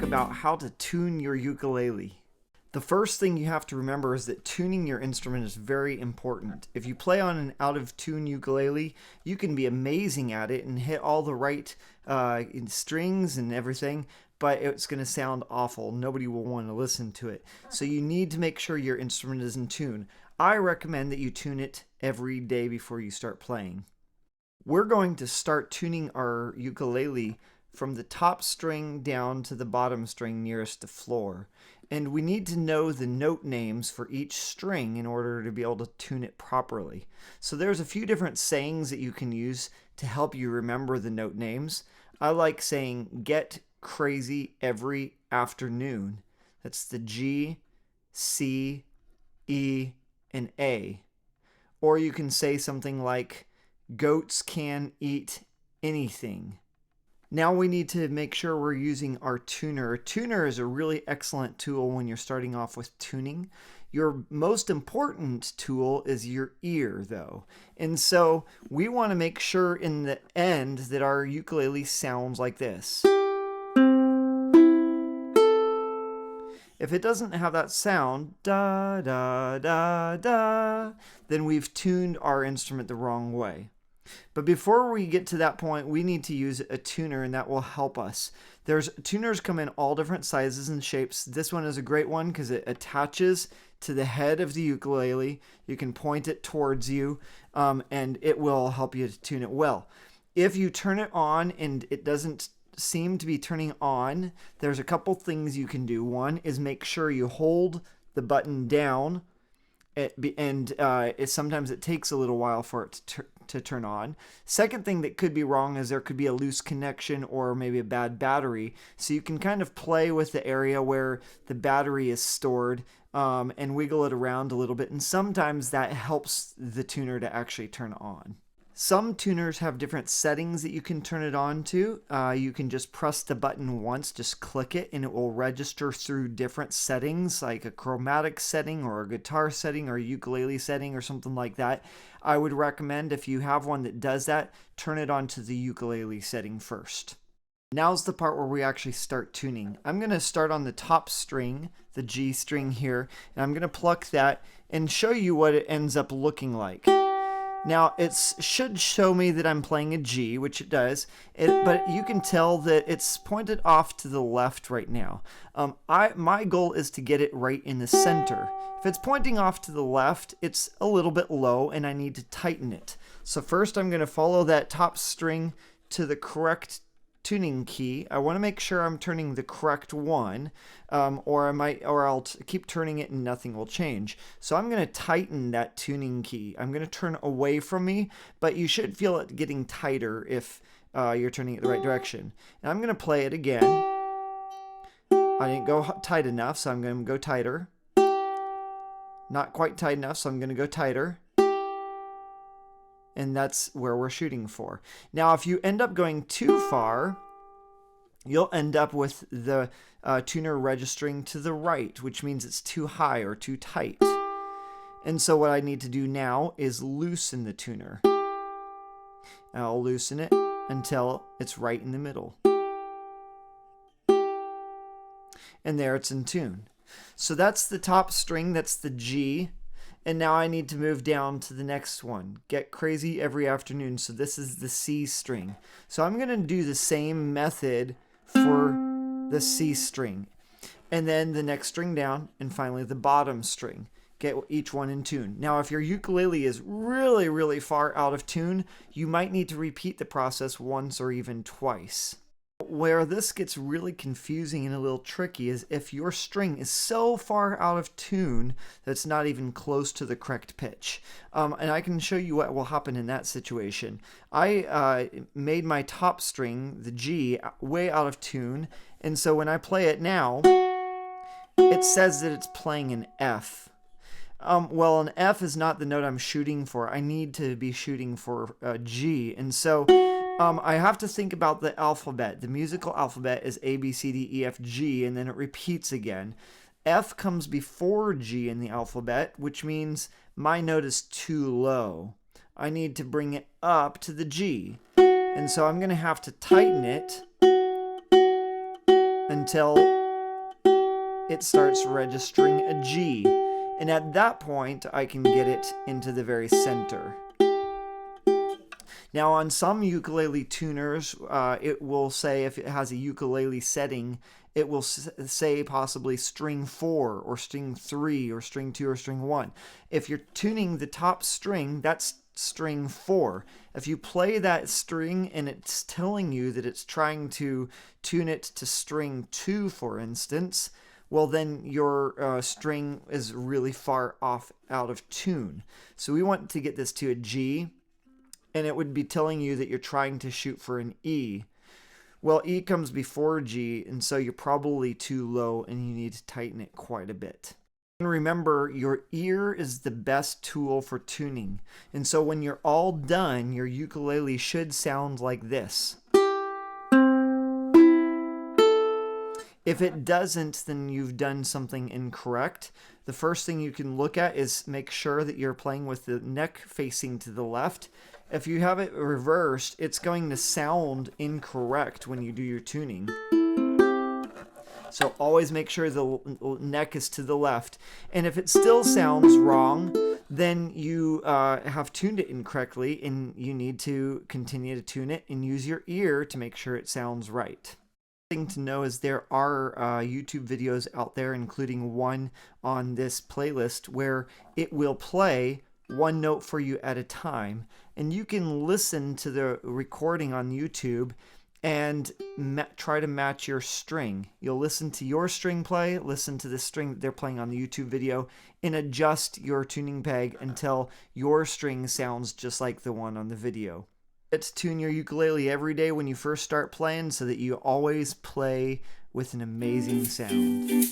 talk about how to tune your ukulele. The first thing you have to remember is that tuning your instrument is very important. If you play on an out of tune ukulele, you can be amazing at it and hit all the right strings and everything, but it's going to sound awful. Nobody will want to listen to it. So you need to make sure your instrument is in tune. I recommend that you tune it every day before you start playing. We're going to start tuning our ukulele from the top string down to the bottom string nearest the floor. And we need to know the note names for each string in order to be able to tune it properly. So there's a few different sayings that you can use to help you remember the note names. I like saying, "Get crazy every afternoon." That's the G, C, E, and A. Or you can say something like, "Goats can eat anything." Now we need to make sure we're using our tuner. A tuner is a really excellent tool when you're starting off with tuning. Your most important tool is your ear, though. And so we want to make sure in the end that our ukulele sounds like this. If it doesn't have that sound, da, da, da, da, then we've tuned our instrument the wrong way. But before we get to that point, we need to use a tuner, and that will help us. Tuners come in all different sizes and shapes. This one is a great one because it attaches to the head of the ukulele. You can point it towards you, and it will help you to tune it well. If you turn it on and it doesn't seem to be turning on, there's a couple things you can do. One is make sure you hold the button down, sometimes it takes a little while for it to turn on. Second thing that could be wrong is there could be a loose connection or maybe a bad battery. So you can kind of play with the area where the battery is stored and wiggle it around a little bit. And sometimes that helps the tuner to actually turn on. Some tuners have different settings that you can turn it on to. You can just press the button once, just click it, and it will register through different settings, like a chromatic setting or a guitar setting or a ukulele setting or something like that. I would recommend, if you have one that does that, turn it on to the ukulele setting first. Now's the part where we actually start tuning. I'm going to start on the top string, the G string here, and I'm going to pluck that and show you what it ends up looking like. Now, it should show me that I'm playing a G, which it does, but you can tell that it's pointed off to the left right now. My goal is to get it right in the center. If it's pointing off to the left, it's a little bit low, and I need to tighten it. So first, I'm going to follow that top string to the correct tuning key. I want to make sure I'm turning the correct one, or I'll keep turning it and nothing will change. So I'm going to tighten that tuning key. I'm going to turn away from me, but you should feel it getting tighter if you're turning it the right direction. And I'm going to play it again. I didn't go tight enough, so I'm going to go tighter. Not quite tight enough, so I'm going to go tighter. And that's where we're shooting for. Now, if you end up going too far, you'll end up with the tuner registering to the right, which means it's too high or too tight. And so what I need to do now is loosen the tuner. I'll loosen it until it's right in the middle. And there it's in tune. So that's the top string, that's the G. And now I need to move down to the next one. Get crazy every afternoon. So this is the C string. So I'm going to do the same method for the C string. And then the next string down, and finally the bottom string. Get each one in tune. Now, if your ukulele is really, really far out of tune, you might need to repeat the process once or even twice. Where this gets really confusing and a little tricky is if your string is so far out of tune that it's not even close to the correct pitch. And I can show you what will happen in that situation. I made my top string, the G, way out of tune, and so when I play it now, it says that it's playing an F. Well, an F is not the note I'm shooting for. I need to be shooting for a G, and so I have to think about the alphabet. The musical alphabet is A, B, C, D, E, F, G, and then it repeats again. F comes before G in the alphabet, which means my note is too low. I need to bring it up to the G. And so I'm going to have to tighten it until it starts registering a G. And at that point, I can get it into the very center. Now, on some ukulele tuners, it will say, if it has a ukulele setting, it will say possibly string 4 or string 3 or string 2 or string 1. If you're tuning the top string, that's string 4. If you play that string and it's telling you that it's trying to tune it to string 2, for instance, well, then your string is really far off out of tune. So we want to get this to a G, and it would be telling you that you're trying to shoot for an E. Well, E comes before G, and so you're probably too low and you need to tighten it quite a bit. And remember, your ear is the best tool for tuning. And so when you're all done, your ukulele should sound like this. If it doesn't, then you've done something incorrect. The first thing you can look at is make sure that you're playing with the neck facing to the left. If you have it reversed, it's going to sound incorrect when you do your tuning. So always make sure the neck is to the left. And if it still sounds wrong, then you have tuned it incorrectly, and you need to continue to tune it and use your ear to make sure it sounds right. Thing to know is there are YouTube videos out there, including one on this playlist, where it will play one note for you at a time, and you can listen to the recording on YouTube and try to match your string. You'll listen to your string play, listen to the string that they're playing on the YouTube video, and adjust your tuning peg until your string sounds just like the one on the video. Let's tune your ukulele every day when you first start playing so that you always play with an amazing sound.